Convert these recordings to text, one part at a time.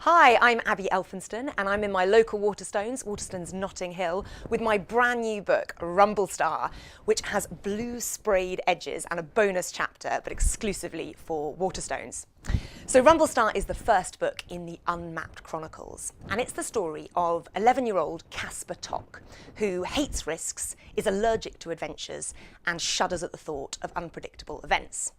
Hi, I'm Abi Elphinstone and I'm in my local Waterstones, Notting Hill, with my brand new book, Rumblestar, which has blue sprayed edges and a bonus chapter, but exclusively for Waterstones. So Rumblestar is the first book in the Unmapped Chronicles, and it's the story of 11-year-old Casper Tock, who hates risks, is allergic to adventures, and shudders at the thought of unpredictable events.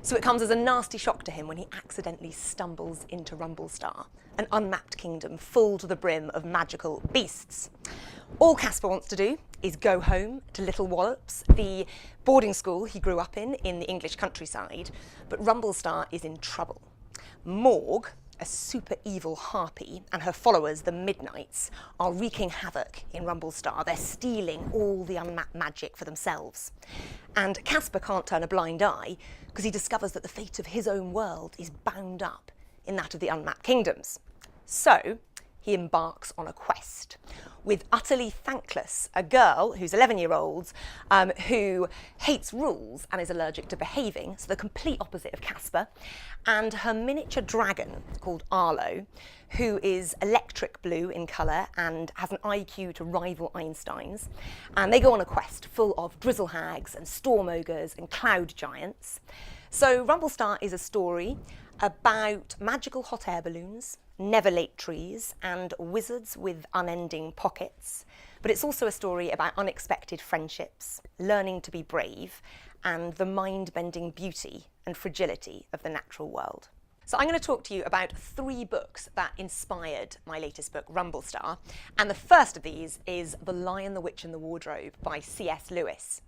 So it comes as a nasty shock to him when he accidentally stumbles into Rumblestar, an unmapped kingdom full to the brim of magical beasts. All Casper wants to do is go home to Little Wallops, the boarding school he grew up in the English countryside, but Rumblestar is in trouble. Morg, a super evil harpy, and her followers, the Midnights, are wreaking havoc in Rumblestar. They're stealing all the unmapped magic for themselves. And Casper can't turn a blind eye because he discovers that the fate of his own world is bound up in that of the unmapped kingdoms. So he embarks on a quest with Utterly Thankless, a girl who's 11-year-old who hates rules and is allergic to behaving, so the complete opposite of Casper, and her miniature dragon called Arlo, who is electric blue in colour and has an IQ to rival Einstein's. And they go on a quest full of drizzle hags and storm ogres and cloud giants. So Rumblestar is a story about magical hot air balloons, never-late trees, and wizards with unending pockets. But it's also a story about unexpected friendships, learning to be brave, and the mind-bending beauty and fragility of the natural world. So I'm going to talk to you about 3 books that inspired my latest book, Rumblestar. And the first of these is The Lion, the Witch and the Wardrobe by C.S. Lewis.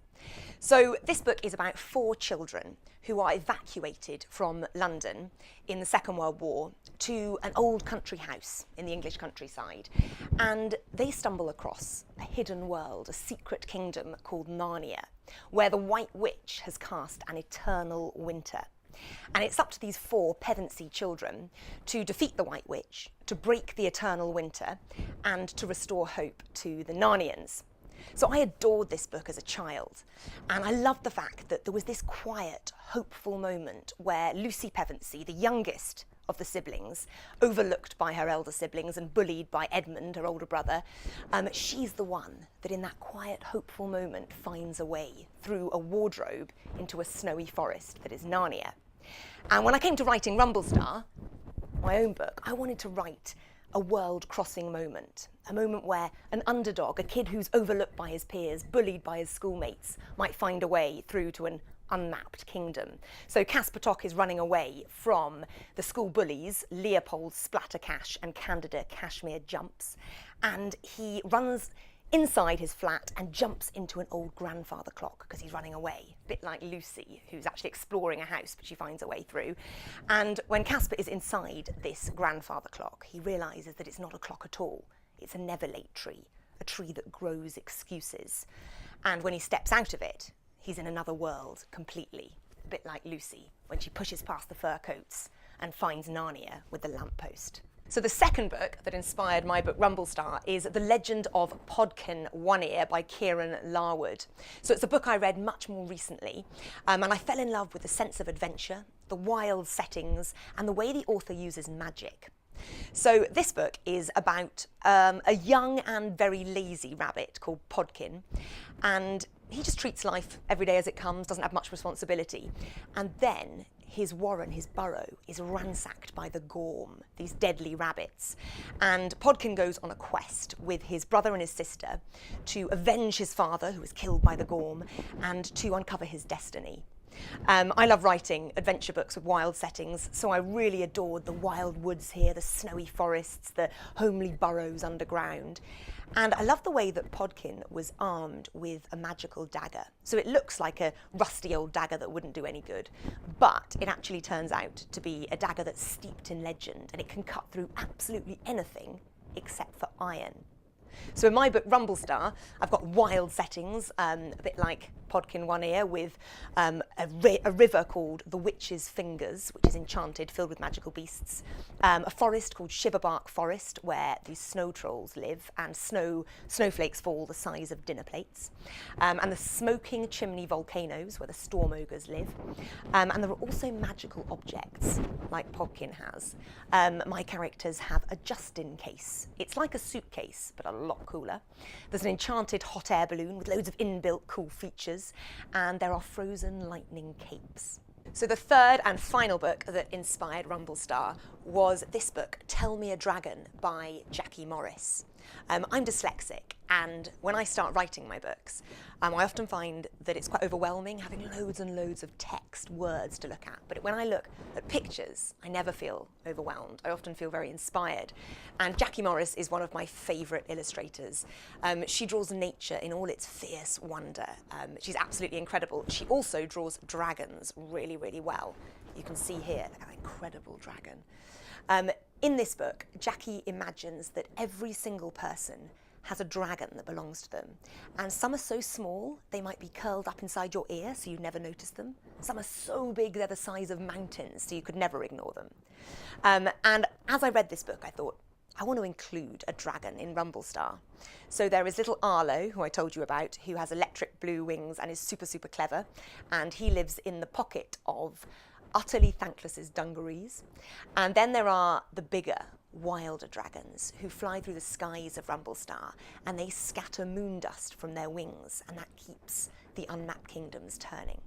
So this book is about 4 children who are evacuated from London in the Second World War to an old country house in the English countryside. And they stumble across a hidden world, a secret kingdom called Narnia, where the White Witch has cast an eternal winter. And it's up to these 4 Pevensey children to defeat the White Witch, to break the eternal winter, and to restore hope to the Narnians. So I adored this book as a child, and I loved the fact that there was this quiet, hopeful moment where Lucy Pevensey, the youngest of the siblings, overlooked by her elder siblings and bullied by Edmund, her older brother, she's the one that in that quiet, hopeful moment finds a way through a wardrobe into a snowy forest that is Narnia. And when I came to writing Rumblestar, my own book, I wanted to write a world-crossing moment, a moment where an underdog, a kid who's overlooked by his peers, bullied by his schoolmates, might find a way through to an unmapped kingdom. So Casper Tock is running away from the school bullies, Leopold Splattercash and Candida Cashmere Jumps, and he runs inside his flat and jumps into an old grandfather clock because he's running away, a bit like Lucy, who's actually exploring a house, but she finds a way through. And when Casper is inside this grandfather clock, he realises that it's not a clock at all. It's a never-late tree, a tree that grows excuses. And when he steps out of it, he's in another world completely, a bit like Lucy, when she pushes past the fur coats and finds Narnia with the lamppost. So the second book that inspired my book Rumblestar is The Legend of Podcan One Ear by Kieran Larwood. So it's a book I read much more recently, and I fell in love with the sense of adventure, the wild settings, and the way the author uses magic. So this book is about a young and very lazy rabbit called Podcan, and he just treats life every day as it comes, doesn't have much responsibility. And then his warren, his burrow, is ransacked by the Gorm, these deadly rabbits. And Podcan goes on a quest with his brother and his sister to avenge his father, who was killed by the Gorm, and to uncover his destiny. I love writing adventure books with wild settings, so I really adored the wild woods here, the snowy forests, the homely burrows underground. And I love the way that Podcan was armed with a magical dagger. So it looks like a rusty old dagger that wouldn't do any good, but it actually turns out to be a dagger that's steeped in legend, and it can cut through absolutely anything except for iron. So in my book, Rumblestar, I've got wild settings, a bit like Podcan One Ear, with a river called the Witch's Fingers, which is enchanted, filled with magical beasts, a forest called Shiverbark Forest, where these snow trolls live, and snowflakes fall the size of dinner plates, and the smoking chimney volcanoes, where the storm ogres live, and there are also magical objects, like Podcan has. My characters have a just-in case. It's like a suitcase, but a lot cooler. There's an enchanted hot air balloon with loads of inbuilt cool features, and there are frozen lightning capes. So the third and final book that inspired Rumblestar was this book, Tell Me a Dragon by Jackie Morris. I'm dyslexic, and when I start writing my books, I often find that it's quite overwhelming, having loads and loads of text, words to look at. But when I look at pictures, I never feel overwhelmed. I often feel very inspired. And Jackie Morris is one of my favourite illustrators. She draws nature in all its fierce wonder. She's absolutely incredible. She also draws dragons really, really well. You can see here, look at that incredible dragon. In this book, Jackie imagines that every single person has a dragon that belongs to them. And some are so small, they might be curled up inside your ear, so you'd never notice them. Some are so big, they're the size of mountains, so you could never ignore them. And as I read this book, I thought, I want to include a dragon in Rumblestar. So there is little Arlo, who I told you about, who has electric blue wings and is super, super clever. And he lives in the pocket of Utterly Thankless's dungarees. And then there are the bigger, wilder dragons who fly through the skies of Rumblestar, and they scatter moon dust from their wings, and that keeps the unmapped kingdoms turning.